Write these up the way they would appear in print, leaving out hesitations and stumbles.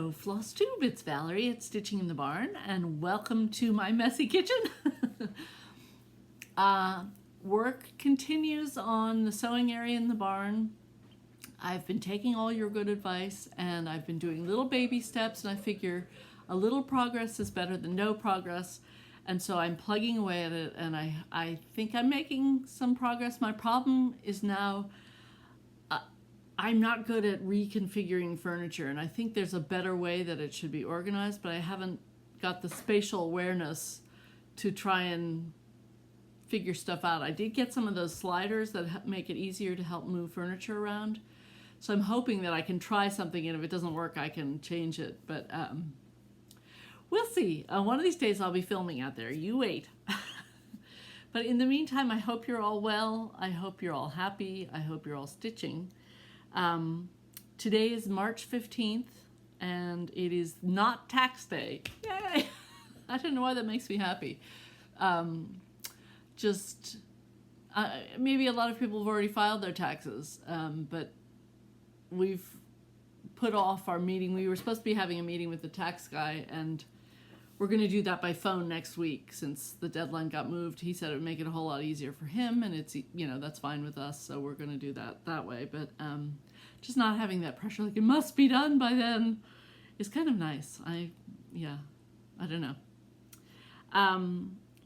Hello, Flosstube, it's Valerie at Stitching in the Barn, and welcome to my messy kitchen. Work continues on the sewing area in the barn. I've been taking all your good advice, and I've been doing little baby steps, and I figure a little progress is better than no progress, and so I'm plugging away at it, and I think I'm making some progress. My problem is now I'm not good at reconfiguring furniture, and I think there's a better way that it should be organized, but I haven't got the spatial awareness to try and figure stuff out. I did get some of those sliders that make it easier to help move furniture around, so I'm hoping that I can try something, and if it doesn't work, I can change it, but we'll see. One of these days I'll be filming out there. You wait. But in the meantime, I hope you're all well. I hope you're all happy. I hope you're all stitching. Today is March 15th, and it is not tax day. Yay! I don't know why that makes me happy. Maybe a lot of people have already filed their taxes, but we've put off our meeting. We were supposed to be having a meeting with the tax guy, and we're going to do that by phone next week since the deadline got moved. He said it would make it a whole lot easier for him, and it's, you know, that's fine with us, so we're going to do that way. But just not having that pressure, like it must be done by then, is kind of nice. I don't know.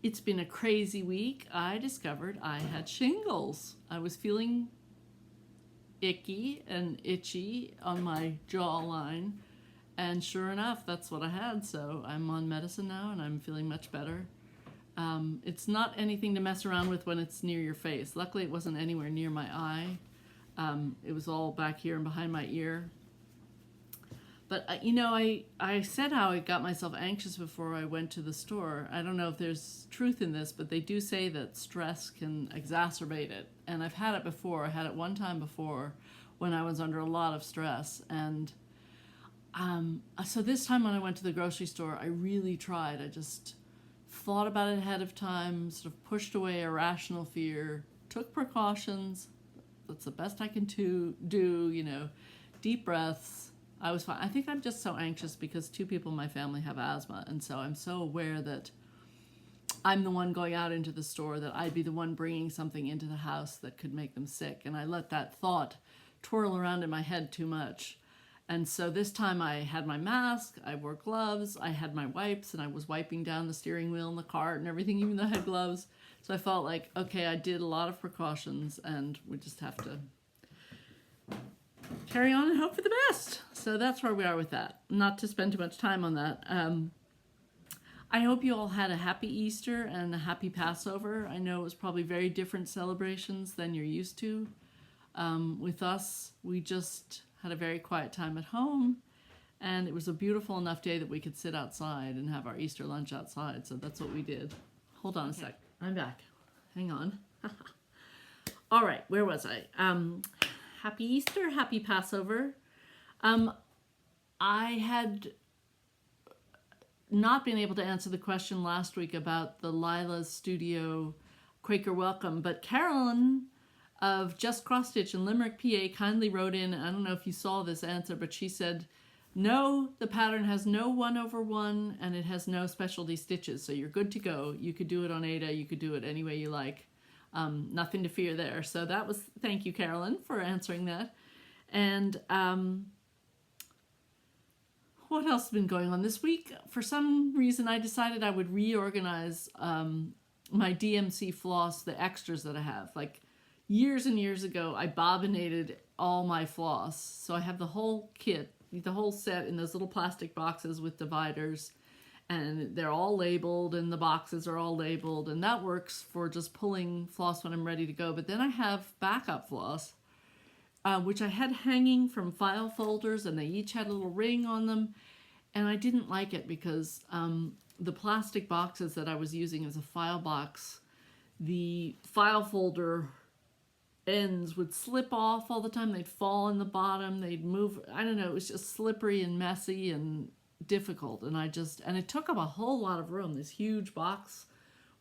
It's been a crazy week. I discovered I had shingles. I was feeling icky and itchy on my jawline, and sure enough, that's what I had. So I'm on medicine now, and I'm feeling much better. It's not anything to mess around with when it's near your face. Luckily, it wasn't anywhere near my eye. It was all back here and behind my ear. But, you know, I said how I got myself anxious before I went to the store. I don't know if there's truth in this, but they do say that stress can exacerbate it. And I've had it before. I had it one time before when I was under a lot of stress. And so this time when I went to the grocery store, I really tried. I just thought about it ahead of time, sort of pushed away irrational fear, took precautions. That's the best I can do, you know, deep breaths. I was fine. I think I'm just so anxious because 2 people in my family have asthma, and so I'm so aware that I'm the one going out into the store, that I'd be the one bringing something into the house that could make them sick, and I let that thought twirl around in my head too much. And so this time I had my mask, I wore gloves, I had my wipes, and I was wiping down the steering wheel and the cart and everything, even though I had gloves. So I felt like, okay, I did a lot of precautions, and we just have to carry on and hope for the best. So that's where we are with that. Not to spend too much time on that. I hope you all had a happy Easter and a happy Passover. I know it was probably very different celebrations than you're used to. With us, we just had a very quiet time at home, and it was a beautiful enough day that we could sit outside and have our Easter lunch outside, so that's what we did. Hold on a sec. I'm back. Hang on. All right, where was I? Happy Easter, happy Passover. I had not been able to answer the question last week about the Lila's Studio Quaker Welcome, but Carolyn of Just Cross Stitch in Limerick, PA kindly wrote in, I don't know if you saw this answer, but she said, no, the pattern has no 1/1 and it has no specialty stitches, so you're good to go. You could do it on Ada, you could do it any way you like. Nothing to fear there. So that was, thank you, Carolyn, for answering that. And what else has been going on this week? For some reason, I decided I would reorganize my DMC floss, the extras that I have. Like years and years ago, I bobbinated all my floss. So I have the whole kit, the whole set in those little plastic boxes with dividers, and they're all labeled, and the boxes are all labeled, and that works for just pulling floss when I'm ready to go. But then I have backup floss, which I had hanging from file folders, and they each had a little ring on them, and I didn't like it because the plastic boxes that I was using as a file box, the file folder ends would slip off all the time. They'd fall in the bottom, they'd move. I don't know, it was just slippery and messy and difficult, and it took up a whole lot of room, this huge box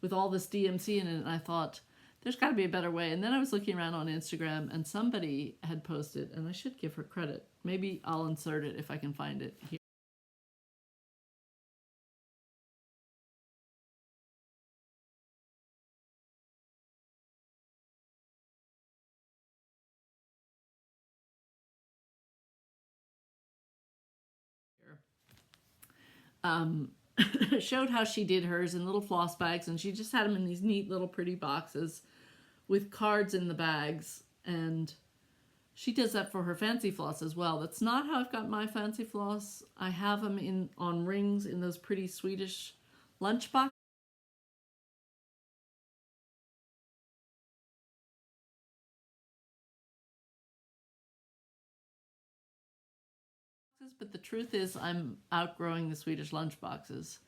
with all this DMC in it, and I thought there's got to be a better way. And then I was looking around on Instagram, and somebody had posted, and I should give her credit, maybe I'll insert it if I can find it here. showed how she did hers in little floss bags, and she just had them in these neat little pretty boxes with cards in the bags. And she does that for her fancy floss as well. That's not how I've got my fancy floss. I have them on rings in those pretty Swedish lunch boxes. But the truth is I'm outgrowing the Swedish lunch boxes.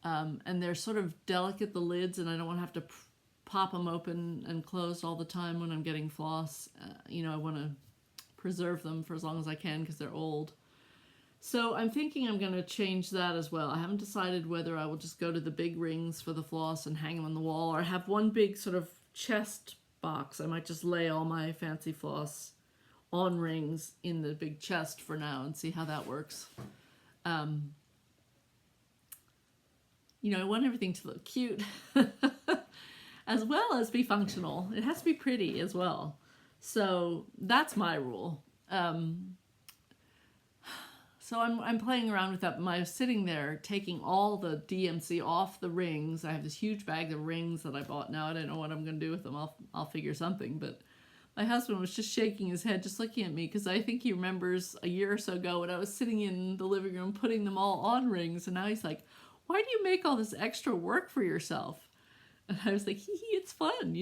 And they're sort of delicate, the lids, and I don't want to have to pop them open and closed all the time when I'm getting floss. I want to preserve them for as long as I can because they're old. So I'm thinking I'm going to change that as well. I haven't decided whether I will just go to the big rings for the floss and hang them on the wall, or have one big sort of chest box. I might just lay all my fancy floss on rings in the big chest for now and see how that works. I want everything to look cute as well as be functional. It has to be pretty as well. So that's my rule. So I'm playing around with that. I was sitting there taking all the DMC off the rings. I have this huge bag of rings that I bought now. I don't know what I'm going to do with them. I'll figure something. But my husband was just shaking his head, just looking at me, because I think he remembers a year or so ago when I was sitting in the living room putting them all on rings. And now he's like, why do you make all this extra work for yourself? And I was like, it's fun.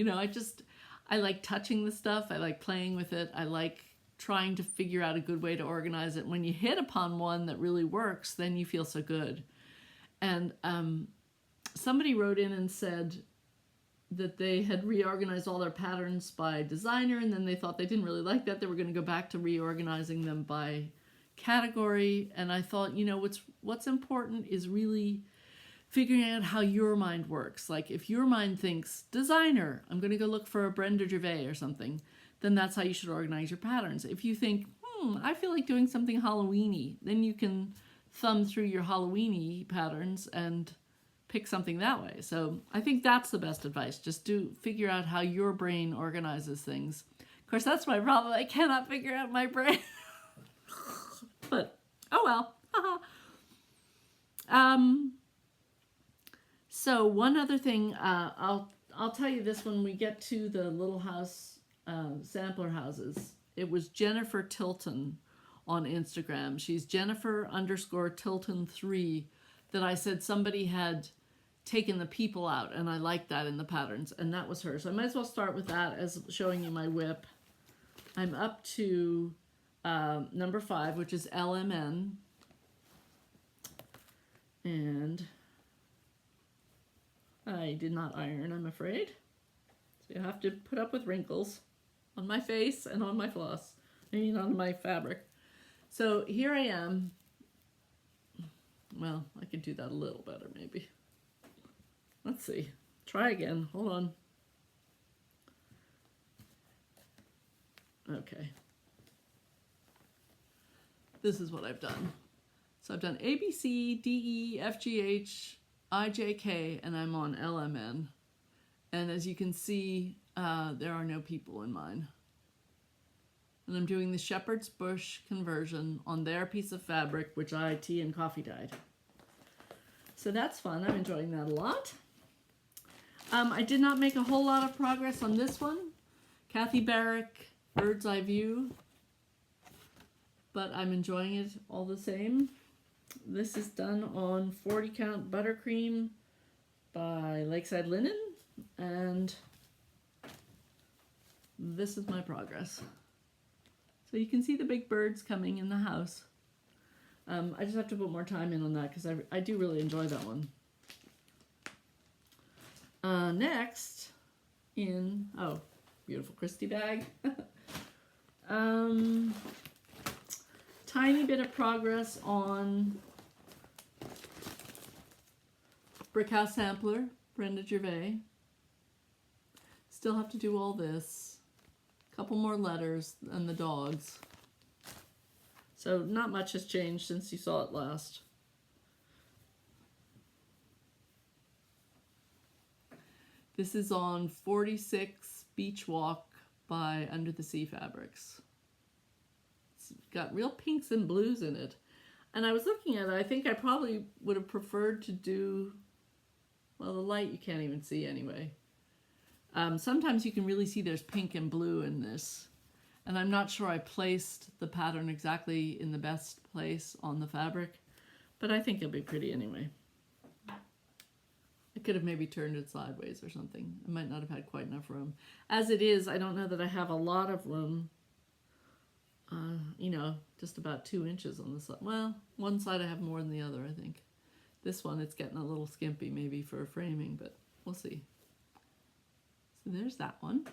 I like touching the stuff. I like playing with it. I like trying to figure out a good way to organize it. When you hit upon one that really works, then you feel so good. And somebody wrote in and said that they had reorganized all their patterns by designer, and then they thought they didn't really like that. They were going to go back to reorganizing them by category. And I thought, what's important is really figuring out how your mind works. Like if your mind thinks designer, I'm going to go look for a Brenda Gervais or something, then that's how you should organize your patterns. If you think, I feel like doing something Halloween-y, then you can thumb through your Halloween-y patterns and pick something that way. So I think that's the best advice. Just figure out how your brain organizes things. Of course, that's my problem. I cannot figure out my brain. But, oh well. So one other thing, I'll tell you this when we get to the little house sampler houses. It was Jennifer Tilton on Instagram. She's Jennifer_Tilton3 that I said somebody had taken the people out, and I liked that in the patterns, and that was her. So I might as well start with that as showing you my whip. I'm up to number 5, which is LMN. And I did not iron, I'm afraid. So you have to put up with wrinkles on my face and on my floss. On my fabric. So here I am. Well, I could do that a little better maybe. Let's see. Try again. Hold on. Okay. This is what I've done. So I've done A, B, C, D, E, F, G, H, I, J, K, and I'm on LMN. And as you can see, there are no people in mine. And I'm doing the shepherd's bush conversion on their piece of fabric, which I tea and coffee dyed. So that's fun. I'm enjoying that a lot. I did not make a whole lot of progress on this one. Kathy Barrick, Bird's Eye View. But I'm enjoying it all the same. This is done on 40 count buttercream by Lakeside Linen. And this is my progress. So you can see the big birds coming in the house. I just have to put more time in on that because I do really enjoy that one. Next, beautiful Christie bag. Tiny bit of progress on Brick House Sampler, Brenda Gervais. Still have to do all this. Couple more letters and the dogs. So not much has changed since you saw it last. This is on 46 Beach Walk by Under the Sea Fabrics. It's got real pinks and blues in it. And I was looking at it, I think I probably would have preferred to do, well, the light you can't even see anyway. Sometimes you can really see there's pink and blue in this. And I'm not sure I placed the pattern exactly in the best place on the fabric, but I think it'll be pretty anyway. I could have maybe turned it sideways or something. I might not have had quite enough room. As it is, I don't know that I have a lot of room. You know, just about 2 inches on the side. Well, one side I have more than the other, I think. This one, it's getting a little skimpy maybe for framing, but we'll see. So there's that one.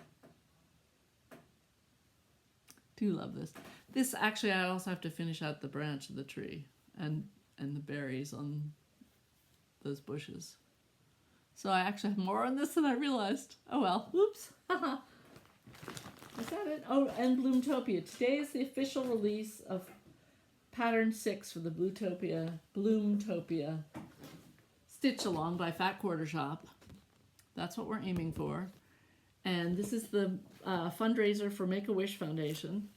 Do love this. This, actually, I also have to finish out the branch of the tree and the berries on those bushes. So I actually have more on this than I realized. Oh well, oops. Is that it? Oh, and Bloomtopia. Today is the official release of pattern 6 for the Bloomtopia Stitch Along by Fat Quarter Shop. That's what we're aiming for. And this is the fundraiser for Make-A-Wish Foundation.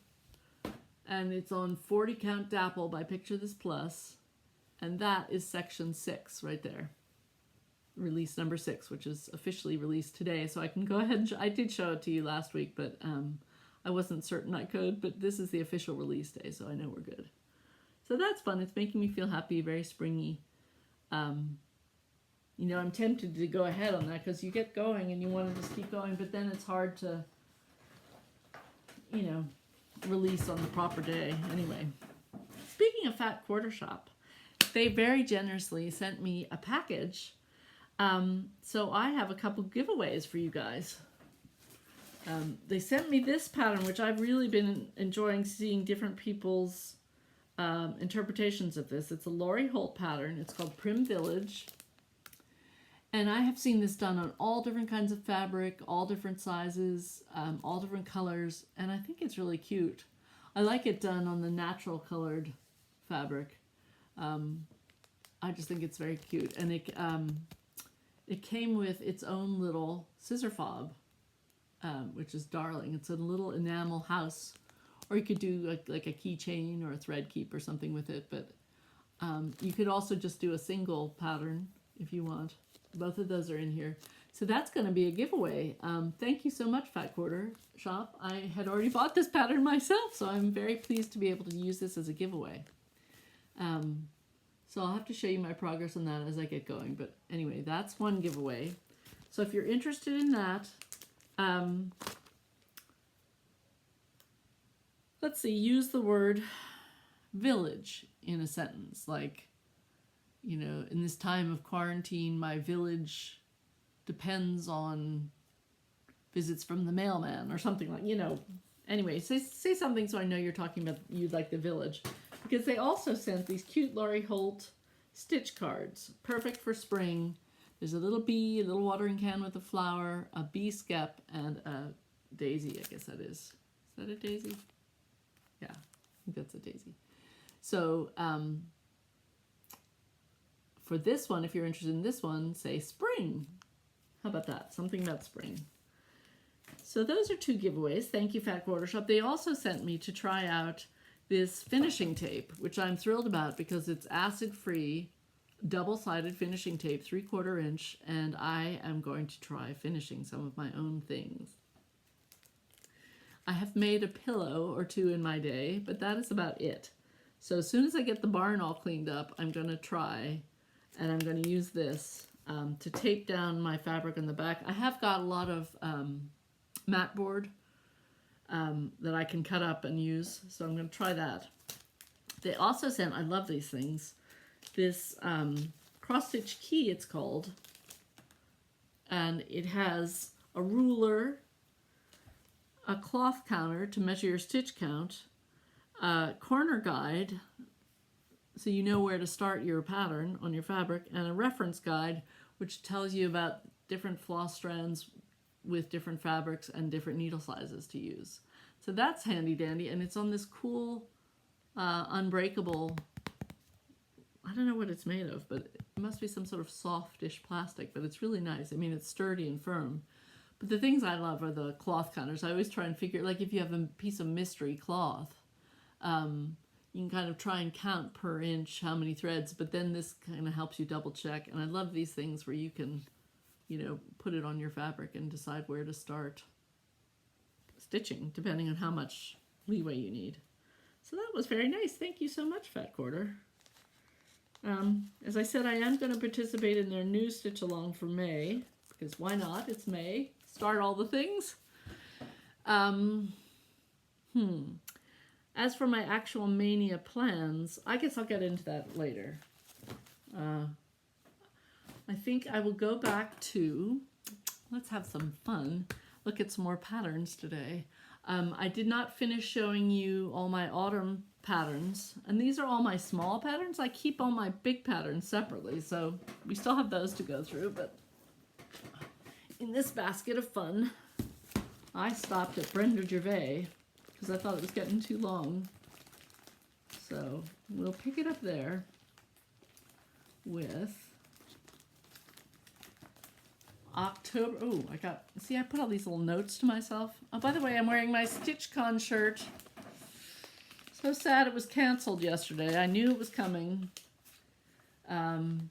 And it's on 40 Count Dapple by Picture This Plus. And that is section 6 right there. Release number 6, which is officially released today. So I can go ahead and I did show it to you last week, but I wasn't certain I could. But this is the official release day, so I know we're good. So that's fun. It's making me feel happy, very springy. You know, I'm tempted to go ahead on that because you get going and you want to just keep going, but then it's hard to, you know, release on the proper day. Anyway, speaking of Fat Quarter Shop, they very generously sent me a package. So I have a couple giveaways for you guys. They sent me this pattern, which I've really been enjoying seeing different people's interpretations of this. It's a Lori Holt pattern. It's called Prim Village. And I have seen this done on all different kinds of fabric, all different sizes, all different colors, and I think it's really cute. I like it done on the natural colored fabric. I just think it's very cute. And it came with its own little scissor fob, which is darling. It's a little enamel house, or you could do like a keychain or a thread keep or something with it, but you could also just do a single pattern if you want. Both of those are in here. So that's going to be a giveaway. Thank you so much, Fat Quarter Shop. I had already bought this pattern myself, so I'm very pleased to be able to use this as a giveaway. So I'll have to show you my progress on that as I get going. But anyway, that's one giveaway. So if you're interested in that, let's see, use the word village in a sentence, like, you know, in this time of quarantine, my village depends on visits from the mailman or something like, you know. Anyway, say something so I know you're talking about you'd like the village. Because they also sent these cute Lori Holt stitch cards, perfect for spring. There's a little bee, a little watering can with a flower, a bee skep, and a daisy, I guess that is. Is that a daisy? Yeah, I think that's a daisy. So, for this one, if you're interested in this one, say spring. How about that? Something about spring. So those are 2 giveaways. Thank you, Fat Quarter Shop. They also sent me to try out this finishing tape, which I'm thrilled about because it's acid-free, double-sided finishing tape, 3/4 inch, and I am going to try finishing some of my own things. I have made a pillow or 2 in my day, but that is about it. So as soon as I get the barn all cleaned up, I'm going to try, and I'm going to use this to tape down my fabric in the back. I have got a lot of mat board that I can cut up and use, so I'm going to try that. They also sent, I love these things, this cross-stitch key, it's called, and it has a ruler, a cloth counter to measure your stitch count, a corner guide, so you know where to start your pattern on your fabric, and a reference guide, which tells you about different floss strands with different fabrics and different needle sizes to use. So that's handy dandy, and it's on this cool unbreakable, I don't know what it's made of, but it must be some sort of softish plastic, but it's really nice. I mean, it's sturdy and firm. But the things I love are the cloth counters. I always try and figure, like if you have a piece of mystery cloth, you can kind of try and count per inch how many threads, but then this kind of helps you double check. And I love these things where you can, you know, put it on your fabric and decide where to start stitching, depending on how much leeway you need. So that was very nice. Thank you so much, Fat Quarter. As I said, I am going to participate in their new Stitch Along for May, because why not? It's May. Start all the things. As for my actual Mania plans, I guess I'll get into that later. I think I will go back to, let's have some fun, look at some more patterns today. I did not finish showing you all my autumn patterns, and these are all my small patterns. I keep all my big patterns separately, so we still have those to go through, but in this basket of fun, I stopped at Brenda Gervais because I thought it was getting too long. So we'll pick it up there with October. Oh, I put all these little notes to myself. Oh, by the way, I'm wearing my StitchCon shirt. So sad it was canceled yesterday. I knew it was coming. I'm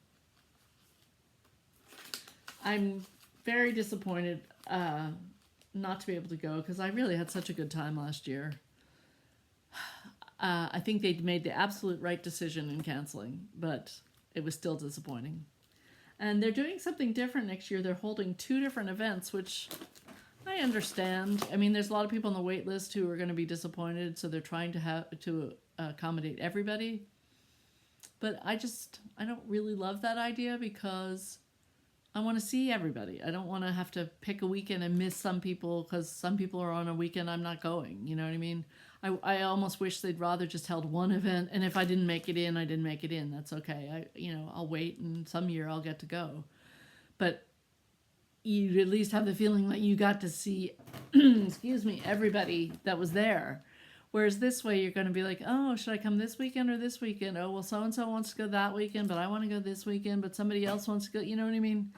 very disappointed not to be able to go because I really had such a good time last year. I think they'd made the absolute right decision in canceling, but it was still disappointing. And they're doing something different next year. They're holding 2 different events, which I understand. I mean, there's a lot of people on the wait list who are going to be disappointed, so they're trying to accommodate everybody. But I don't really love that idea because I want to see everybody. I don't want to have to pick a weekend and miss some people because some people are on a weekend I'm not going. You know what I mean? I almost wish they'd rather just held one event, and if I didn't make it in, I didn't make it in. That's okay. I'll wait, and some year I'll get to go. But you at least have the feeling that you got to see, excuse me, everybody that was there. Whereas this way, you're going to be like, oh, should I come this weekend or this weekend? Oh, well, so-and-so wants to go that weekend, but I want to go this weekend, but somebody else wants to go. You know what I mean?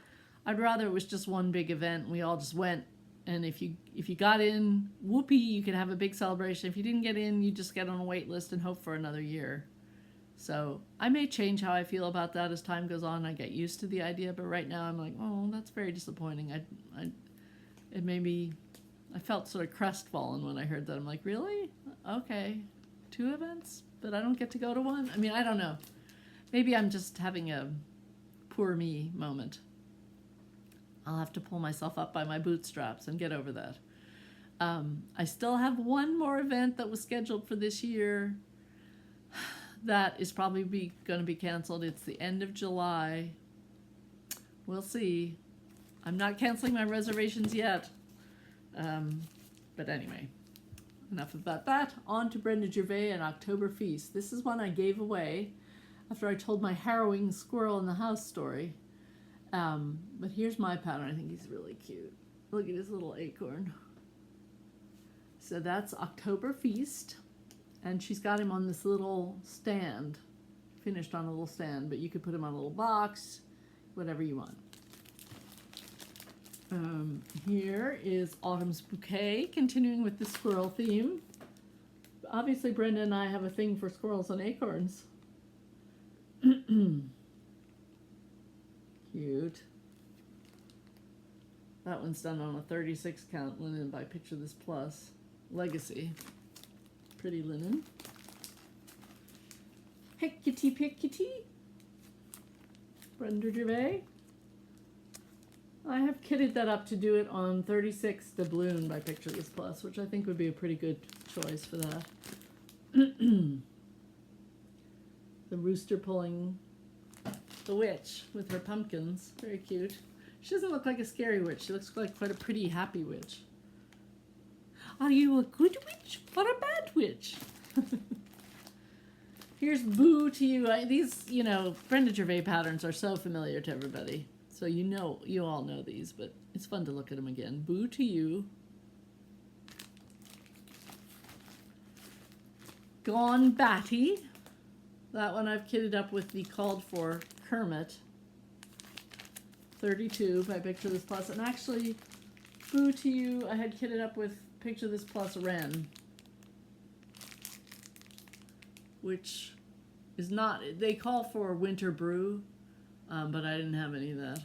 I'd rather it was just one big event, and we all just went. And if you got in, whoopee, you could have a big celebration. If you didn't get in, you just get on a wait list and hope for another year. So I may change how I feel about that as time goes on. I get used to the idea, but right now I'm like, oh, that's very disappointing. It made me, I felt sort of crestfallen when I heard that. I'm like, really? Okay, 2 events, but I don't get to go to one? I mean, I don't know. Maybe I'm just having a poor me moment. I'll have to pull myself up by my bootstraps and get over that. I still have one more event that was scheduled for this year that is probably going to be canceled. It's the end of July. We'll see. I'm not canceling my reservations yet. But anyway, enough about that. On to Brenda Gervais and October Feast. This is one I gave away after I told my harrowing squirrel in the house story. But here's my pattern. I think he's really cute. Look at his little acorn. So that's October Feast. And she's got him on this little stand. Finished on a little stand. But you could put him on a little box. Whatever you want. Here is Autumn's Bouquet. Continuing with the squirrel theme. Obviously Brenda and I have a thing for squirrels and acorns. Cute. That one's done on a 36 count linen by Picture This Plus. Legacy. Pretty linen. Pickety pickety. Brenda Gervais. I have kitted that up to do it on 36 doubloon by Picture This Plus, which I think would be a pretty good choice for that. The rooster pulling the witch with her pumpkins. Very cute. She doesn't look like a scary witch. She looks like quite a pretty, happy witch. Are you a good witch or a bad witch? Here's Boo to You. These, Brenda Gervais patterns are so familiar to everybody. So you all know these, but it's fun to look at them again. Boo to You. Gone Batty. That one I've kitted up with the called for Kermit. 32 by Picture This Plus. And actually, Boo to You, I had kitted up with Picture This Plus Wren. which is not, they call for winter brew, but I didn't have any of that.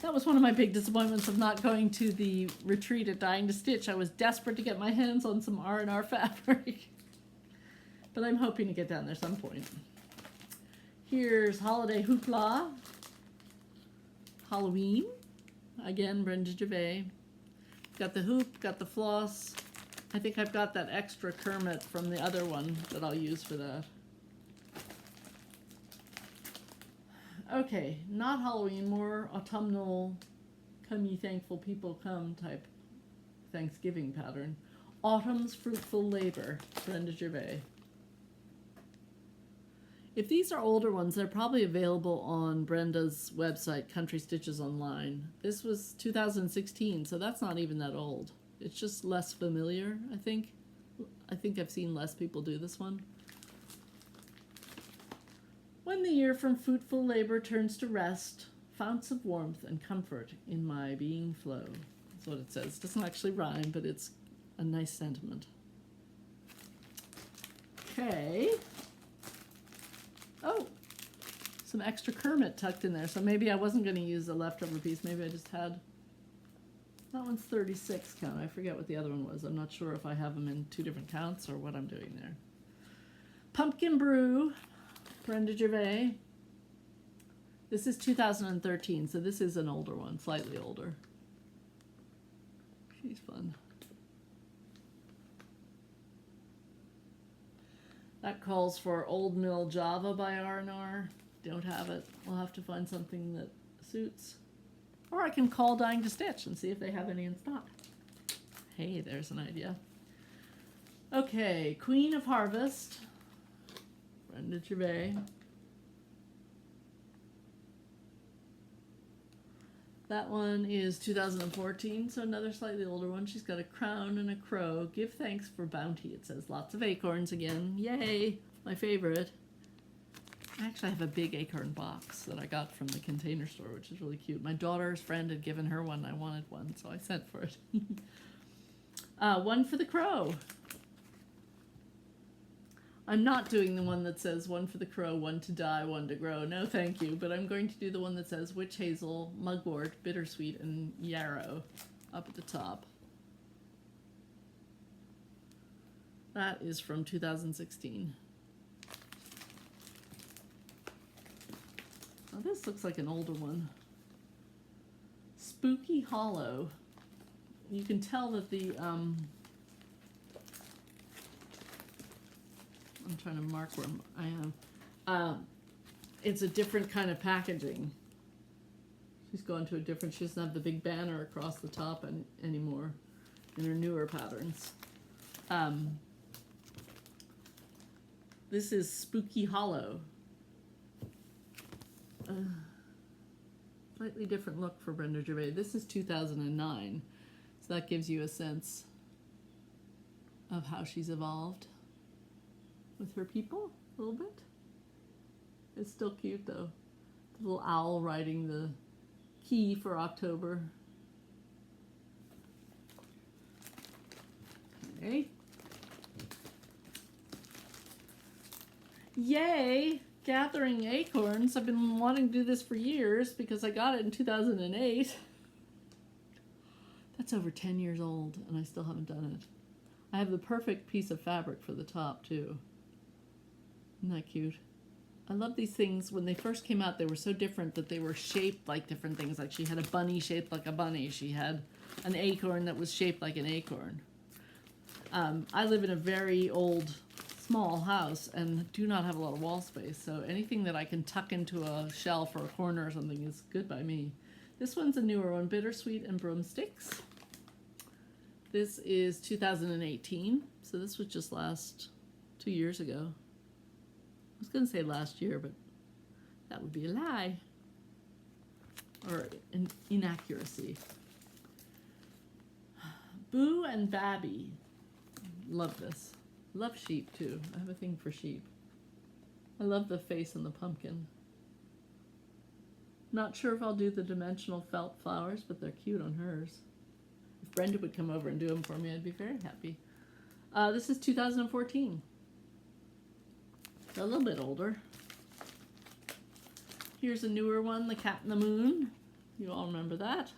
That was one of my big disappointments of not going to the retreat at Dying to Stitch. I was desperate to get my hands on some R&R fabric. But I'm hoping to get down there some point. Here's Holiday Hoopla. Halloween. Again, Brenda Gervais. Got the hoop, got the floss. I think I've got that extra Kermit from the other one that I'll use for that. Okay, not Halloween, more autumnal, come ye thankful people come type Thanksgiving pattern. Autumn's Fruitful Labor, Brenda Gervais. If these are older ones, they're probably available on Brenda's website, Country Stitches Online. This was 2016, so that's not even that old. It's just less familiar, I think. I think I've seen less people do this one. When the year from fruitful labor turns to rest, founts of warmth and comfort in my being flow. That's what it says. It doesn't actually rhyme, but it's a nice sentiment. Okay. Oh, some extra Kermit tucked in there. So maybe I wasn't going to use a leftover piece. Maybe I just had, that one's 36 count. I forget what the other one was. I'm not sure if I have them in two different counts or what I'm doing there. Pumpkin Brew, Brenda Gervais. This is 2013, so this is an older one, slightly older. She's fun. That calls for Old Mill Java by R&R. Don't have it. We'll have to find something that suits. Or I can call Dying to Stitch and see if they have any in stock. Hey, there's an idea. Okay, Queen of Harvest, Brenda Gervais. That one is 2014, so another slightly older one. She's got a crown and a crow. Give thanks for bounty, it says. Lots of acorns again. Yay! My favorite. I actually have a big acorn box that I got from the Container Store, which is really cute. My daughter's friend had given her one. I wanted one, so I sent for it. One for the crow. I'm not doing the one that says one for the crow, one to die, one to grow. No, thank you. But I'm going to do the one that says witch hazel, mugwort, bittersweet, and yarrow up at the top. That is from 2016. Now this looks like an older one. Spooky Hollow. You can tell that the I'm trying to mark where I am. It's a different kind of packaging. She's gone to a different, she doesn't have the big banner across the top anymore in her newer patterns. This is Spooky Hollow. Slightly different look for Brenda Gervais. This is 2009, so that gives you a sense of how she's evolved with her people a little bit. It's still cute though. The little owl riding the key for October. Okay. Yay! Gathering acorns. I've been wanting to do this for years because I got it in 2008. That's over 10 years old and I still haven't done it. I have the perfect piece of fabric for the top too. Isn't that cute? I love these things. When they first came out, they were so different that they were shaped like different things. Like she had a bunny shaped like a bunny. She had an acorn that was shaped like an acorn. I live in a very old, small house and do not have a lot of wall space. So anything that I can tuck into a shelf or a corner or something is good by me. This one's a newer one, Bittersweet and Broomsticks. This is 2018. So this was just last 2 years ago. I was going to say last year, but that would be a lie. Or an inaccuracy. Boo and Babby. Love this. Love sheep, too. I have a thing for sheep. I love the face on the pumpkin. Not sure if I'll do the dimensional felt flowers, but they're cute on hers. If Brenda would come over and do them for me, I'd be very happy. This is 2014. a little bit older. Here's a newer one, the Cat in the Moon. You all remember that.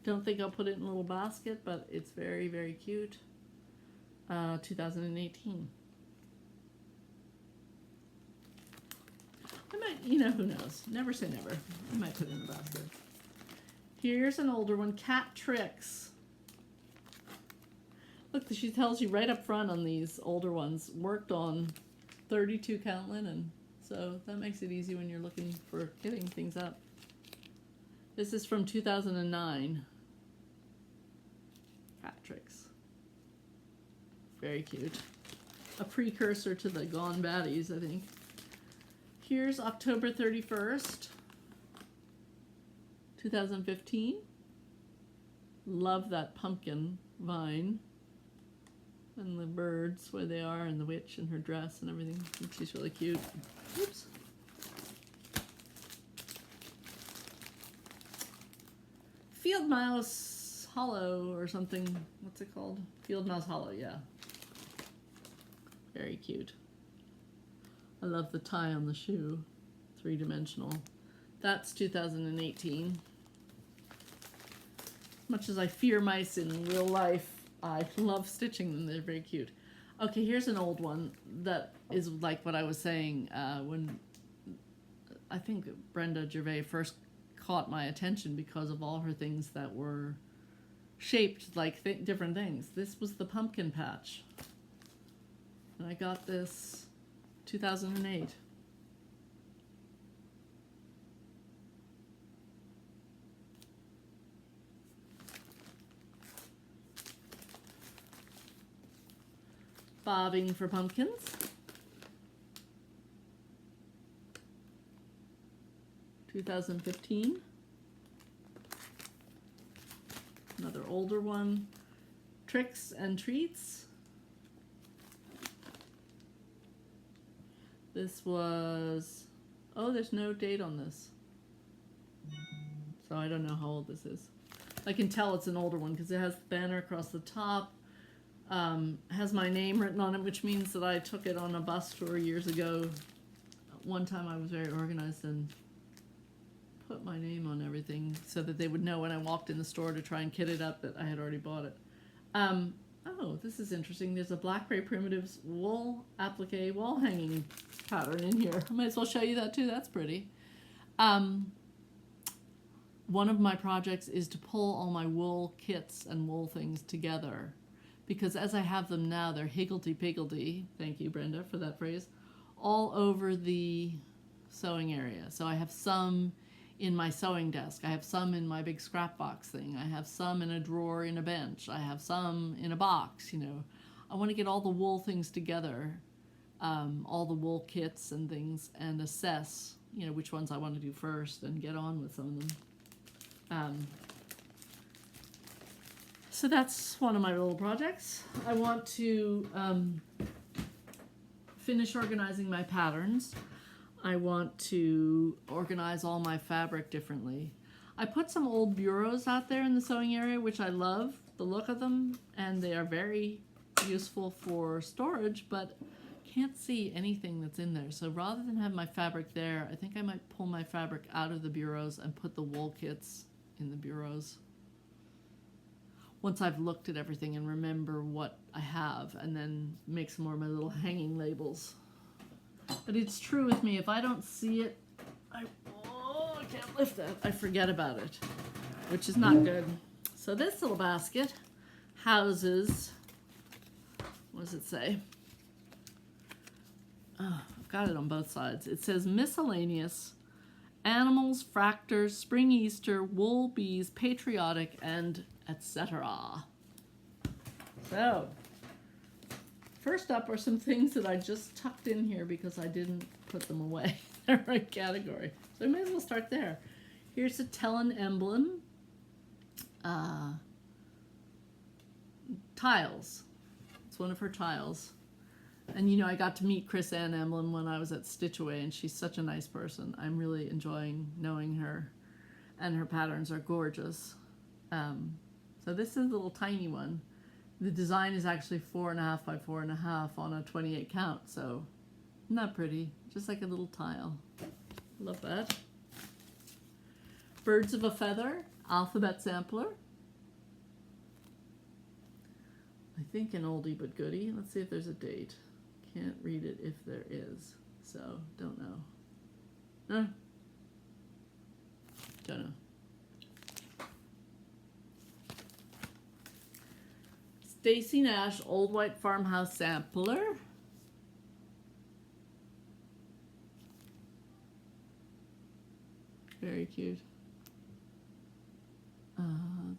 Don't think I'll put it in a little basket, but it's very, very cute. 2018. I might, you know, who knows? Never say never. I might put it in a basket. Here's an older one, Cat Tricks. Look, she tells you right up front on these older ones, worked on 32 count linen. So that makes it easy when you're looking for getting things up. This is from 2009. Cat Tricks. Very cute. A precursor to the Gone Baddies, I think. Here's October 31st, 2015. Love that pumpkin vine. And the birds, where they are, and the witch and her dress and everything. I think she's really cute. Oops. Field Mouse Hollow or something. What's it called? Field Mouse Hollow, yeah. Very cute. I love the tie on the shoe. 3-dimensional. That's 2018. Much as I fear mice in real life, I love stitching them. They're very cute. Okay, here's an old one that is like what I was saying when I think Brenda Gervais first caught my attention because of all her things that were shaped like different things. This was the pumpkin patch. And I got this 2008. Bobbing for Pumpkins. (2015). Another older one. Tricks and Treats. This was, oh, there's no date on this. So I don't know how old this is. I can tell it's an older one because it has the banner across the top. Has my name written on it, which means that I took it on a bus tour years ago. One time I was very organized and put my name on everything so that they would know when I walked in the store to try and kit it up that I had already bought it. Oh, this is interesting. There's a Blackberry Primitives wool applique wall hanging pattern in here. I might as well show you that too. That's pretty. One of my projects is to pull all my wool kits and wool things together. Because as I have them now, they're higgledy-piggledy, thank you, Brenda, for that phrase, all over the sewing area. So I have some in my sewing desk. I have some in my big scrap box thing. I have some in a drawer in a bench. I have some in a box, you know. I want to get all the wool things together, all the wool kits and things, and assess, you know, which ones I want to do first and get on with some of them. So that's one of my little projects. I want to finish organizing my patterns. I want to organize all my fabric differently. I put some old bureaus out there in the sewing area, which I love the look of them, and they are very useful for storage, but can't see anything that's in there. So rather than have my fabric there, I think I might pull my fabric out of the bureaus and put the wool kits in the bureaus. Once I've looked at everything and remember what I have, and then make some more of my little hanging labels. But it's true with me, if I don't see it, I can't lift that. I forget about it, which is not good. So this little basket houses, what does it say? Oh, I've got it on both sides. It says miscellaneous, animals, fractors, spring Easter, wool, bees, patriotic, and etc. So, first up are some things that I just tucked in here because I didn't put them away in the right category. So I may as well start there. Here's a Tellin emblem. Tiles. It's one of her tiles. And you know, I got to meet Chris Ann Emblem when I was at Stitch Away, and she's such a nice person. I'm really enjoying knowing her, and her patterns are gorgeous. So this is a little tiny one. The design is actually 4.5 by 4.5 on a 28 count, so Isn't that pretty? Just like a little tile. Love that. Birds of a Feather, Alphabet Sampler. I think an oldie but goodie. Let's see if there's a date. Can't read it if there is, so don't know. No. Don't know. Stacy Nash, Old White Farmhouse Sampler. Very cute.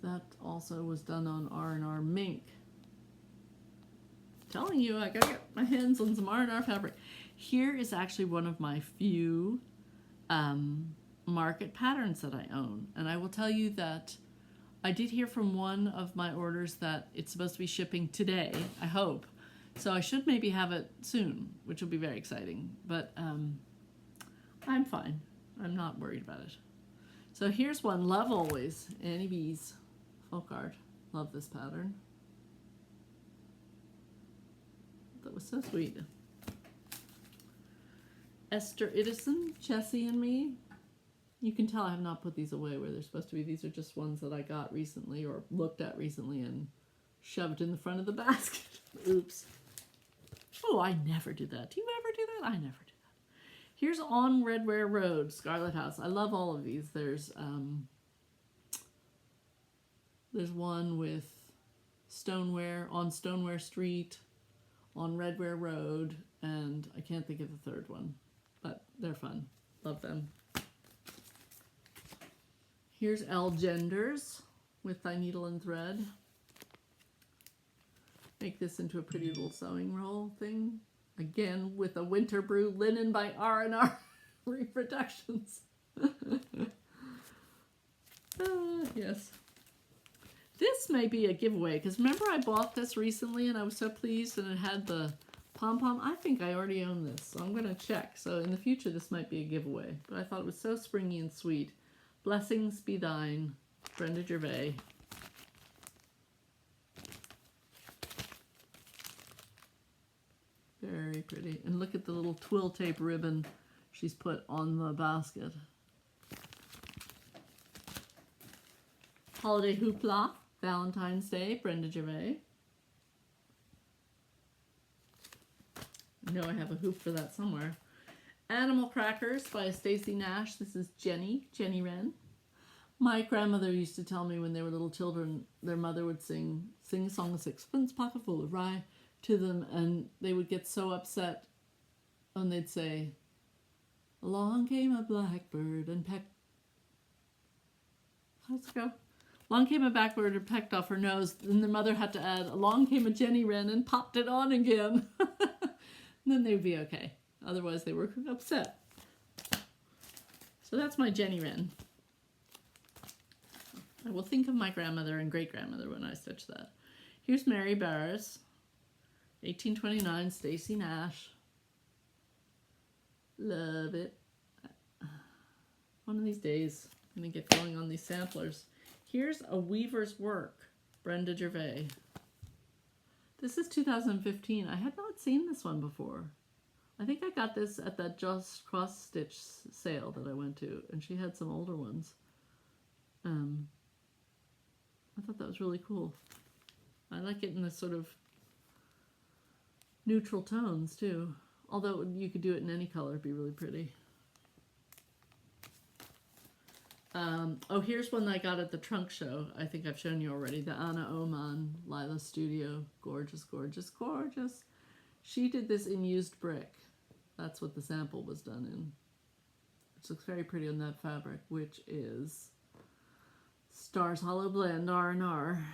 That also was done on R&R Mink. Telling you, I gotta get my hands on some R&R fabric. Here is actually one of my few market patterns that I own. And I will tell you that I did hear from one of my orders that it's supposed to be shipping today, I hope. So I should maybe have it soon, which will be very exciting. But I'm fine. I'm not worried about it. So here's one, Love Always, Annie B's folk art. Love this pattern. That was so sweet. Esther Idison, Chessie and Me. You can tell I have not put these away where they're supposed to be. These are just ones that I got recently or looked at recently and shoved in the front of the basket. Oops. Oh, I never do that. Do you ever do that? I never do that. Here's On Redware Road, Scarlet House. I love all of these. There's one with Stoneware, on Stoneware Street, on Redware Road, and I can't think of the third one, but they're fun. Love them. Here's L. Genders with Thy Needle and Thread. Make this into a pretty little sewing roll thing. Again, with a Winter Brew linen by R&R Reproductions. Yes. This may be a giveaway, because remember I bought this recently and I was so pleased and it had the pom-pom. I think I already own this, so I'm going to check. So in the future, this might be a giveaway. But I thought it was so springy and sweet. Blessings Be Thine, Brenda Gervais. Very pretty. And look at the little twill tape ribbon she's put on the basket. Holiday Hoopla, Valentine's Day, Brenda Gervais. I know I have a hoop for that somewhere. Animal Crackers by Stacy Nash. This is Jenny Wren. My grandmother used to tell me when they were little children, their mother would sing a song, A Sixpence Pocket Full of Rye, to them, and they would get so upset when they'd say, along came a blackbird and pecked... How does it go? Along came a blackbird and pecked off her nose, and their mother had to add, along came a Jenny Wren and popped it on again. And then they would be okay. Otherwise, they were upset. So that's my Jenny Wren. I will think of my grandmother and great-grandmother when I stitch that. Here's Mary Barris, 1829, Stacy Nash. Love it. One of these days, I'm going to get going on these samplers. Here's A Weaver's Work, Brenda Gervais. This is 2015. I had not seen this one before. I think I got this at that Just Cross Stitch sale that I went to, and she had some older ones. I thought that was really cool. I like it in this sort of neutral tones too. Although you could do it in any color, it'd be really pretty. Oh, here's one I got at the trunk show. I think I've shown you already. The Anna Oman Lila Studio. Gorgeous, gorgeous, gorgeous. She did this in used brick. That's what the sample was done in. Which looks very pretty on that fabric, which is Stars Hollow Blend R&R.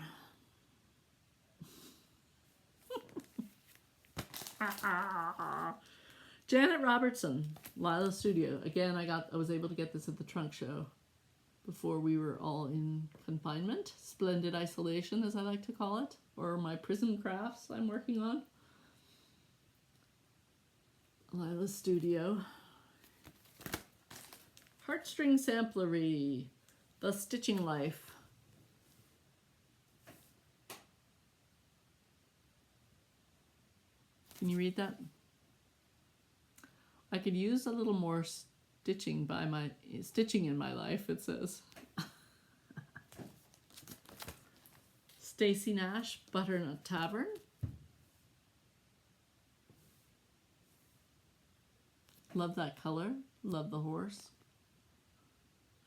Janet Robertson, Lila Studio. Again, I was able to get this at the trunk show before we were all in confinement. Splendid isolation, as I like to call it, or my prison crafts I'm working on. Lila Studio. Heartstring Sampler, The Stitching Life. Can you read that? I could use a little more stitching in my life, it says. Stacy Nash, Butternut Tavern. Love that color. Love the horse.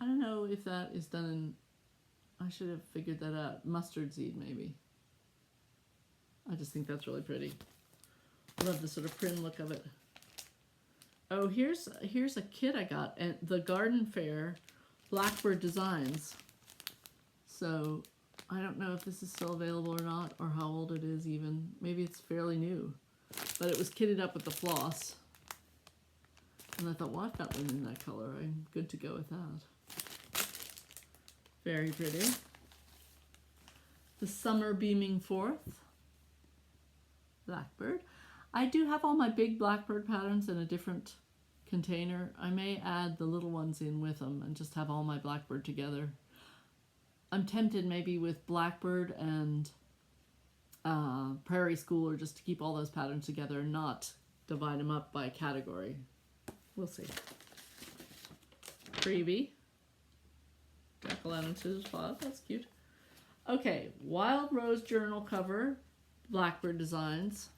I don't know if that is done in, I should have figured that out. Mustard seed, maybe. I just think that's really pretty. Love the sort of print look of it. Oh, here's a kit I got at the Garden Fair, Blackbird Designs. So I don't know if this is still available or not, or how old it is even. Maybe it's fairly new. But it was kitted up with the floss. And I thought, well, I've got one in that color. I'm good to go with that. Very pretty. The Summer Beaming Forth, Blackbird. I do have all my big Blackbird patterns in a different container. I may add the little ones in with them and just have all my Blackbird together. I'm tempted maybe with Blackbird and Prairie Schooler just to keep all those patterns together and not divide them up by category. We'll see. Freebie. Jack-o'-lantern Scissor Fob. That's cute. Okay, Wild Rose Journal cover, Blackbird Designs.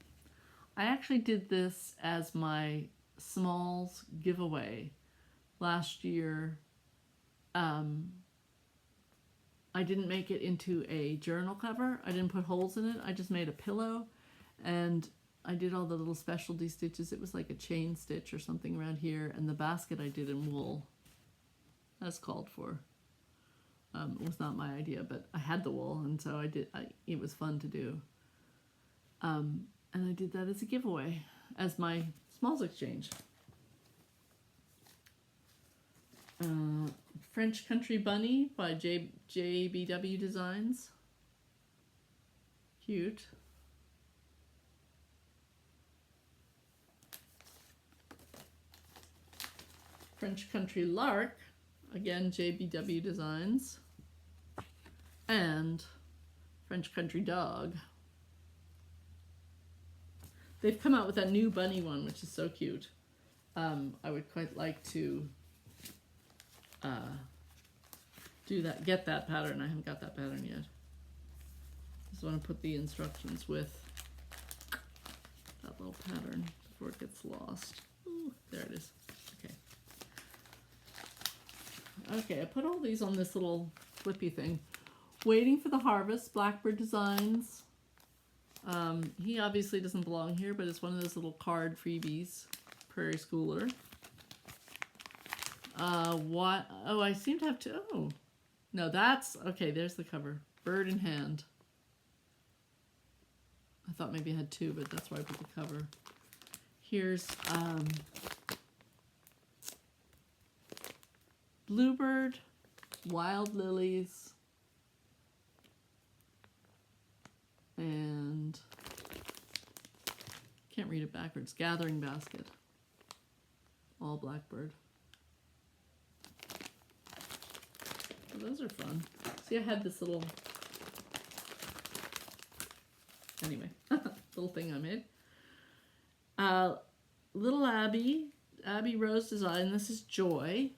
I actually did this as my Smalls giveaway last year. I didn't make it into a journal cover. I didn't put holes in it. I just made a pillow, and I did all the little specialty stitches. It was like a chain stitch or something around here, and the basket I did in wool. That's called for. It was not my idea, but I had the wool, and so it was fun to do. And I did that as a giveaway, as my Smalls exchange. French Country Bunny by JBW Designs. Cute. French Country Lark, again JBW Designs. And French Country Dog. They've come out with a new bunny one, which is so cute. I would quite like to get that pattern. I haven't got that pattern yet. Just want to put the instructions with that little pattern before it gets lost. Ooh, there it is. Okay. Okay, I put all these on this little flippy thing. Waiting for the Harvest, Blackbird Designs. He obviously doesn't belong here, but it's one of those little card freebies. Prairie Schooler. What? Oh, I seem to have to. Oh, no, that's okay. There's the cover. Bird in Hand. I thought maybe I had two, but that's why I put the cover. Here's Bluebird, Wild Lilies, and can't read it backwards. Gathering Basket. All Blackbird. So those are fun. See, I had this little, anyway, little thing I made. Little Abby Rose Design. This is Joy.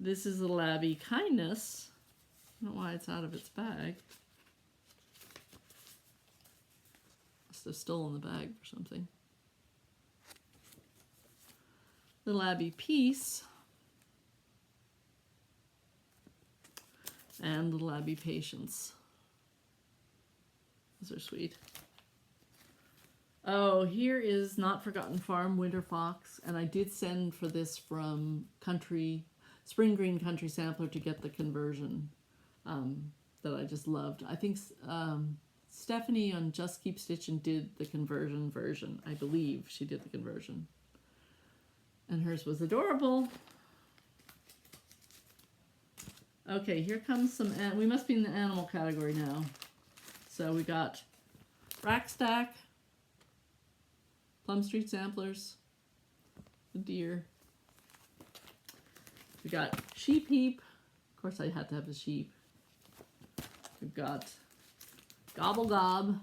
This is Little Abby Kindness. I don't know why it's out of its bag. Must have stolen the bag or something. Little Abby Peace. And Little Abby Patience. Those are sweet. Oh, here is Not Forgotten Farm, Winter Fox. And I did send for this from Spring Green Country Sampler to get the conversion that I just loved. I think Stephanie on Just Keep Stitching did the conversion version. I believe she did the conversion. And hers was adorable. Okay, here comes some, we must be in the animal category now. So we got Rack Stack, Plum Street Samplers, the deer. We got Sheep Heap. Of course I had to have the sheep. We've got Gobble Gob.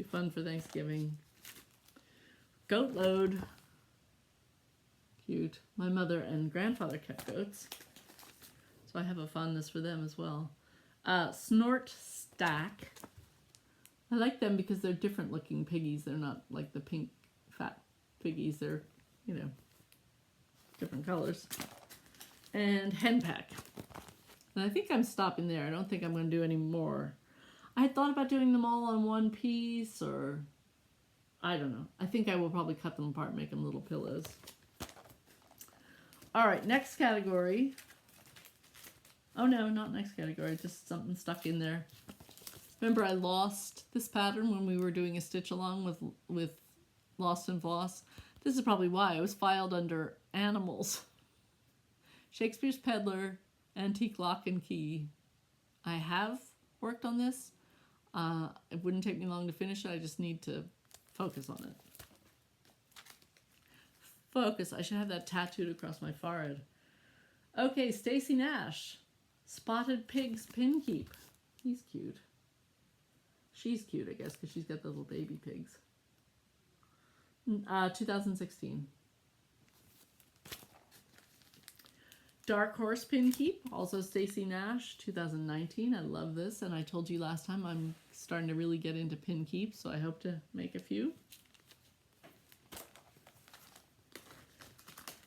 Be fun for Thanksgiving. Goat load. Cute. My mother and grandfather kept goats, so I have a fondness for them as well. Snort stack. I like them because they're different looking piggies. They're not like the pink fat piggies. They're, you know, different colors. And henpeck. And I think I'm stopping there. I don't think I'm going to do any more. I had thought about doing them all on one piece, or I don't know. I think I will probably cut them apart and make them little pillows. All right, next category. Oh no, not next category, just something stuck in there. Remember I lost this pattern when we were doing a stitch along with Lost and Floss? This is probably why. It was filed under animals. Shakespeare's Peddler, Antique Lock and Key. I have worked on this. It wouldn't take me long to finish it. I just need to focus on it. Focus. I should have that tattooed across my forehead. Okay, Stacy Nash. Spotted Pig's Pin Keep. He's cute. She's cute, I guess, because she's got the little baby pigs. 2016. Dark Horse Pin Keep, also Stacy Nash, 2019. I love this, and I told you last time I'm starting to really get into pin keeps, so I hope to make a few.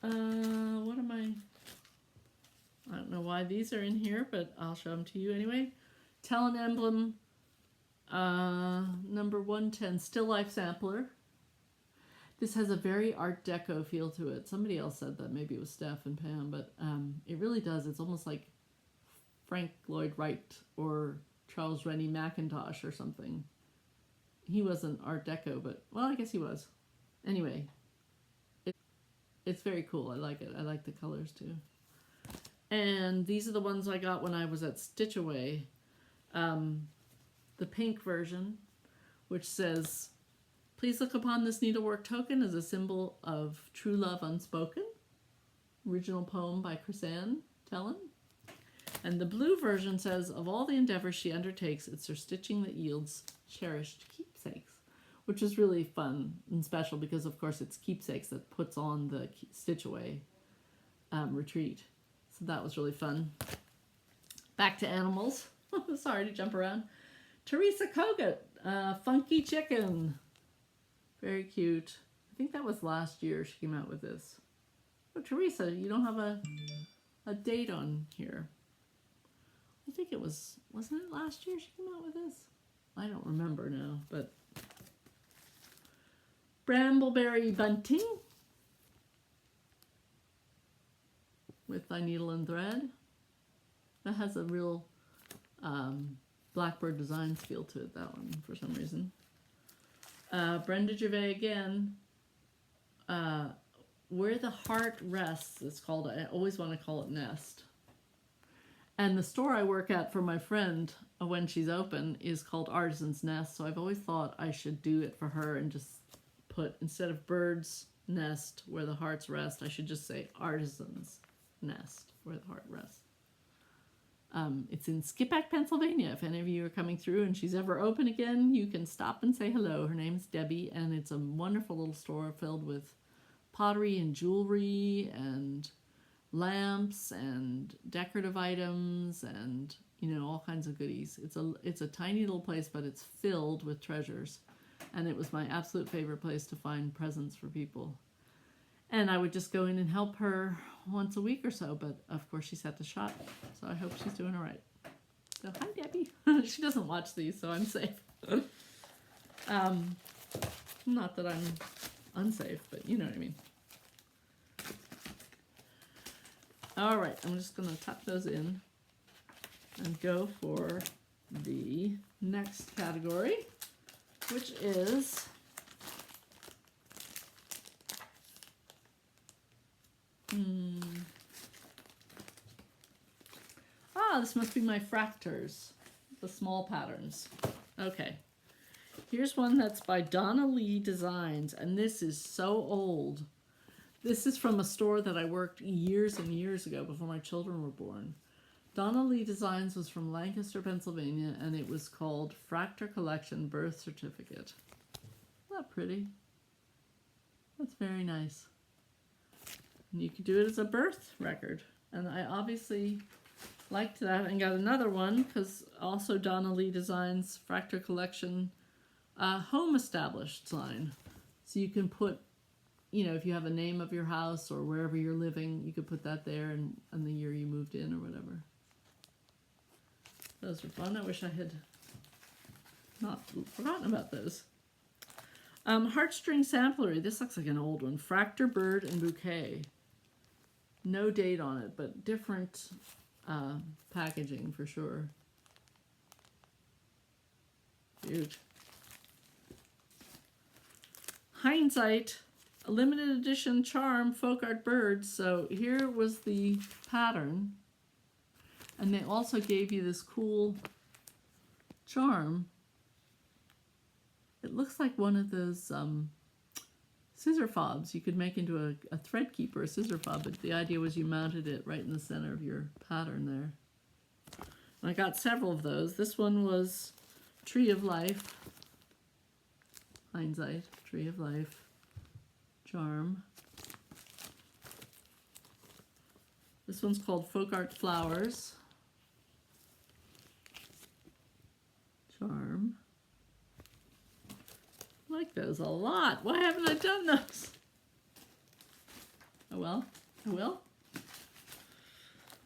What am I don't know why these are in here, but I'll show them to you anyway. Talent Emblem, number 110, Still Life Sampler. This has a very Art Deco feel to it. Somebody else said that, maybe it was Steph and Pam, but it really does. It's almost like Frank Lloyd Wright or Charles Rennie Mackintosh or something. He wasn't Art Deco, but, well, I guess he was. Anyway, it's very cool. I like it. I like the colors too. And these are the ones I got when I was at Stitch Away. The pink version, which says, "Please look upon this needlework token as a symbol of true love unspoken." Original poem by Chrisanne Tellen. And the blue version says, "Of all the endeavors she undertakes, it's her stitching that yields cherished keepsakes," which is really fun and special because, of course, it's Keepsakes that puts on the Stitch Away retreat. So that was really fun. Back to animals. Sorry to jump around. Teresa Kogut, Funky Chicken. Very cute. I think that was last year she came out with this. Oh, Teresa, you don't have a date on here. I think it was, wasn't it last year she came out with this? I don't remember now, but Brambleberry Bunting with Thy Needle and Thread. That has a real Blackbird Designs feel to it, that one, for some reason. Brenda Gervais again. Where the Heart Rests, it's called. I always want to call it Nest. And the store I work at for my friend, when she's open, is called Artisan's Nest. So I've always thought I should do it for her and just put, instead of Bird's Nest, Where the Hearts Rest, I should just say Artisan's Nest, Where the Heart Rests. It's in Skippack, Pennsylvania. If any of you are coming through and she's ever open again, you can stop and say hello. Her name's Debbie, and it's a wonderful little store filled with pottery and jewelry and lamps and decorative items and, you know, all kinds of goodies. It's a tiny little place, but it's filled with treasures. And it was my absolute favorite place to find presents for people. And I would just go in and help her once a week or so, but of course she's at the shop, so I hope she's doing all right. So hi, Debbie. She doesn't watch these, so I'm safe. Not that I'm unsafe, but you know what I mean. All right, I'm just going to tuck those in and go for the next category, which is this must be my fractors, the small patterns. Okay, here's one that's by Donna Lee Designs, and this is so old. This is from a store that I worked years and years ago before my children were born. Donna Lee Designs was from Lancaster, Pennsylvania, and it was called Fractor Collection Birth Certificate. Isn't that pretty? That's very nice. And you could do it as a birth record. And I obviously liked that and got another one because also Donna Lee Designs Fractor Collection home established sign. So you can put, you know, if you have a name of your house or wherever you're living, you could put that there and the year you moved in or whatever. Those were fun. I wish I had not forgotten about those. Heartstring Sampler. This looks like an old one. Fractor Bird and Bouquet. No date on it, but different packaging for sure. Cute. Hindsight. A limited edition charm folk art birds. So here was the pattern. And they also gave you this cool charm. It looks like one of those scissor fobs you could make into a thread keeper, a scissor fob, but the idea was you mounted it right in the center of your pattern there. And I got several of those. This one was Tree of Life. Hindsight, Tree of Life charm. This one's called Folk Art Flowers. Charm. I like those a lot. Why haven't I done those? Oh well, I will.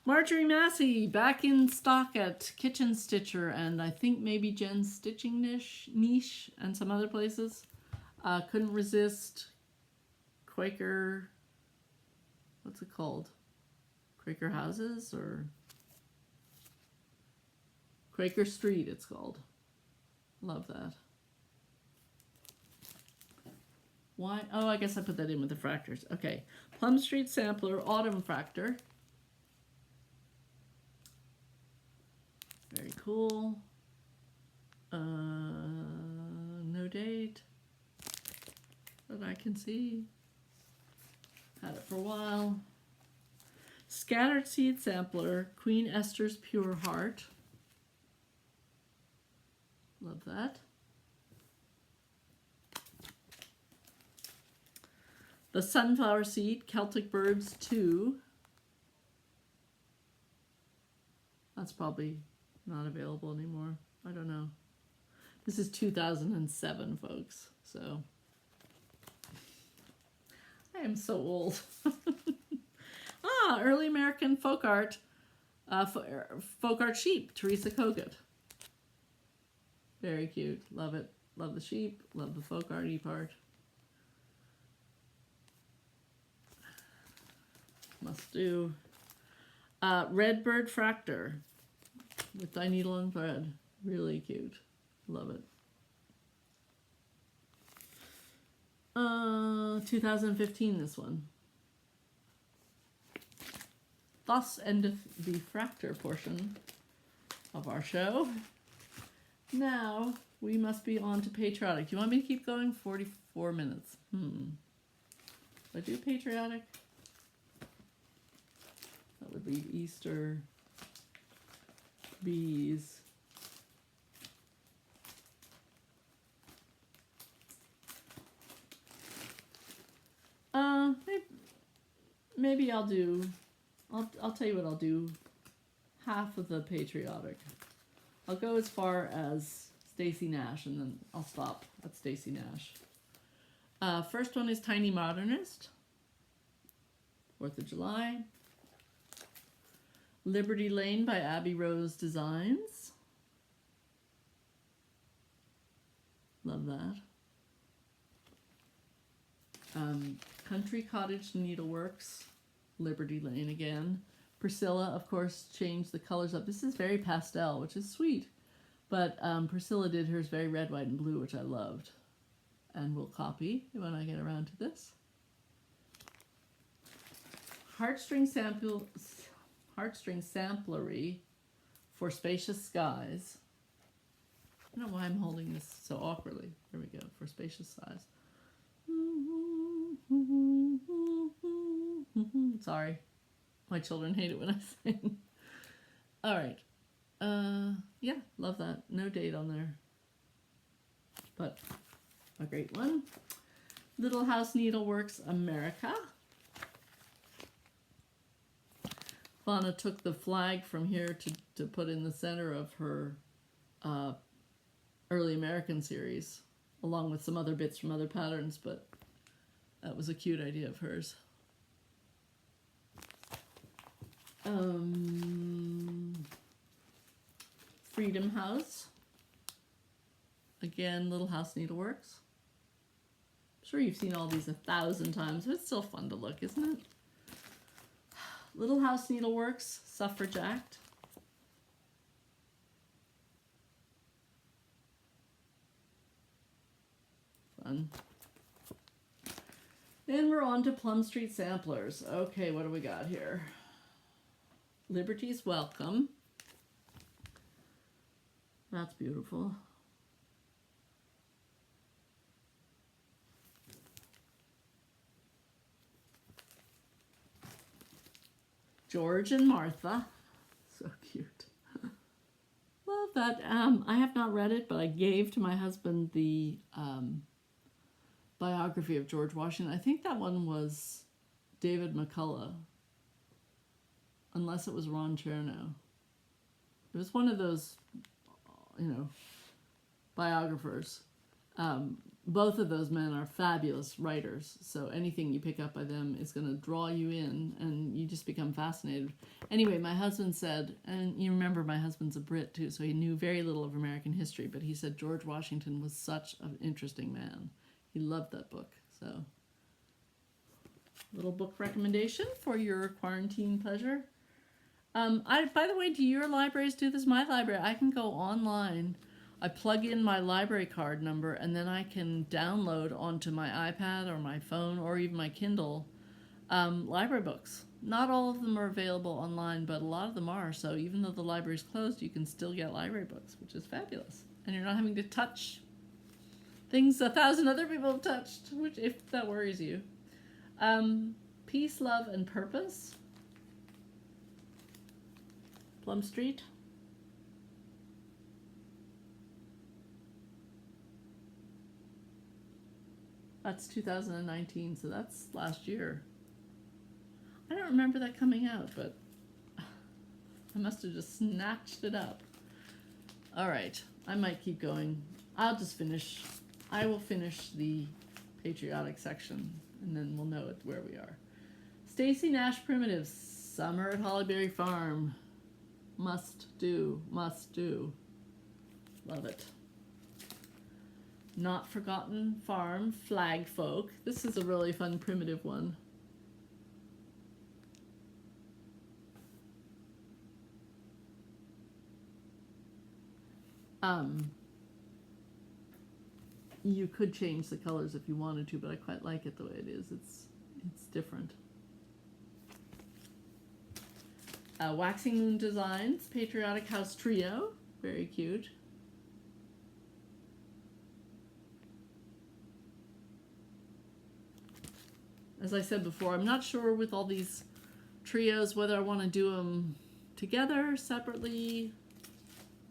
Marjorie Massey, back in stock at Kitchen Stitcher and I think maybe Jen's Stitching Niche and some other places. Couldn't resist Quaker, what's it called? Quaker Houses or Quaker Street it's called. Love that. Why? Oh, I guess I put that in with the fractors. Okay. Plum Street Sampler, Autumn Fractor. Very cool. No date that I can see. Had it for a while. Scattered Seed Sampler, Queen Esther's Pure Heart. Love that. The Sunflower Seed, Celtic Birds 2. That's probably not available anymore. I don't know. This is 2007, folks. So I am so old. Early American folk art. Folk art sheep, Teresa Kogut. Very cute. Love it. Love the sheep. Love the folk arty part. Must do. Redbird Fractor with dye needle and thread. Really cute. Love it. 2015, this one. Thus endeth the fractor portion of our show. Now we must be on to patriotic. Do you want me to keep going? 44 minutes. Do I do patriotic? That would leave Easter, bees. Maybe I'll do, I'll tell you what I'll do, half of the patriotic. I'll go as far as Stacey Nash and then I'll stop at Stacey Nash. First one is Tiny Modernist, 4th of July. Liberty Lane by Abby Rose Designs. Love that. Country Cottage Needleworks, Liberty Lane again. Priscilla, of course, changed the colors up. This is very pastel, which is sweet. But Priscilla did hers very red, white, and blue, which I loved. And we'll copy when I get around to this. Heartstring Samplery for Spacious Skies. I don't know why I'm holding this so awkwardly. There we go, for Spacious Skies. Sorry, my children hate it when I sing. All right. Yeah, love that. No date on there, but a great one. Little House Needleworks America. Fauna took the flag from here to put in the center of her early American series, along with some other bits from other patterns, but that was a cute idea of hers. Freedom House. Again, Little House Needleworks. I'm sure you've seen all these 1,000 times, but it's still fun to look, isn't it? Little House Needleworks, Suffrage Act. Fun. And we're on to Plum Street Samplers. Okay, what do we got here? Liberty's Welcome. That's beautiful. George and Martha. So cute. Love that. I have not read it, but I gave to my husband the biography of George Washington. I think that one was David McCullough, unless it was Ron Chernow. It was one of those, biographers. Both of those men are fabulous writers, so anything you pick up by them is going to draw you in, and you just become fascinated. Anyway, my husband said, and you remember my husband's a Brit too, so he knew very little of American history, but he said George Washington was such an interesting man. He loved that book, so little book recommendation for your quarantine pleasure. By the way, do your libraries do this? My library, I can go online. I plug in my library card number, and then I can download onto my iPad or my phone or even my Kindle library books. Not all of them are available online, but a lot of them are. So even though the library's closed, you can still get library books, which is fabulous. And you're not having to touch things 1,000 other people have touched, which, if that worries you. Peace, Love, and Purpose. Plum Street. That's 2019, so that's last year. I don't remember that coming out, but I must have just snatched it up. All right, I might keep going. I will finish the patriotic section, and then we'll know where we are. Stacy Nash Primitives, Summer at Hollyberry Farm. Must do, must do. Love it. Not Forgotten Farm, Flag Folk. This is a really fun primitive one. You could change the colors if you wanted to, but I quite like it the way it is. It's different. Waxing Moon Designs, Patriotic House Trio. Very cute. As I said before, I'm not sure with all these trios whether I want to do them together, separately.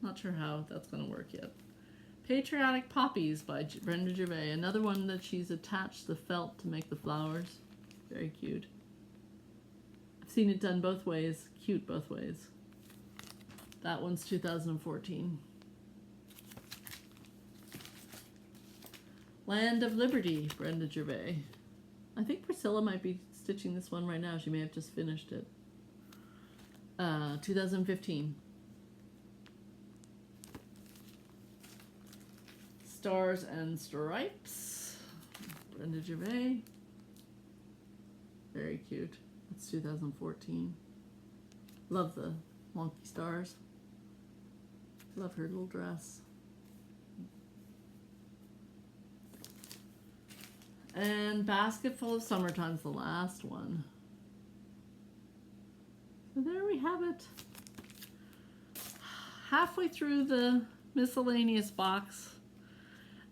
Not sure how that's going to work yet. Patriotic Poppies by Brenda Gervais. Another one that she's attached the felt to make the flowers. Very cute. I've seen it done both ways. Cute both ways. That one's 2014. Land of Liberty, Brenda Gervais. I think Priscilla might be stitching this one right now. She may have just finished it. 2015. Stars and Stripes, Brenda Gervais. Very cute. That's 2014. Love the wonky stars. Love her little dress. And Basket Full of Summertime's the last one. So there we have it. Halfway through the miscellaneous box.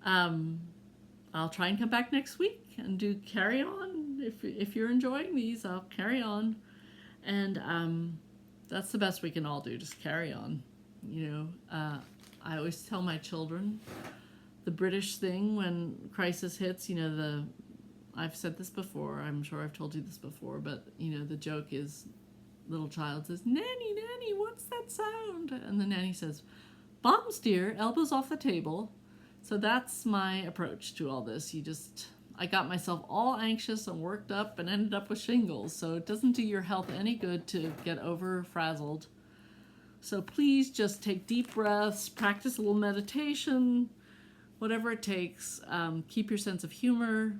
I'll try and come back next week and do carry on. If you're enjoying these, I'll carry on. And That's the best we can all do, just carry on. You know, I always tell my children the British thing when crisis hits, you know, I've said this before, I'm sure I've told you this before, but, you know, the joke is, little child says, "Nanny, Nanny, what's that sound?" And the nanny says, "Bombs, dear, elbows off the table." So that's my approach to all this. I got myself all anxious and worked up and ended up with shingles. So it doesn't do your health any good to get over frazzled. So please just take deep breaths, practice a little meditation, whatever it takes. Keep your sense of humor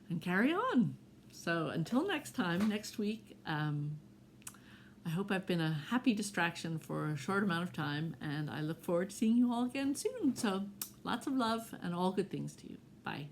and carry on. So until next time, next week, I hope I've been a happy distraction for a short amount of time, and I look forward to seeing you all again soon. So lots of love and all good things to you. Bye.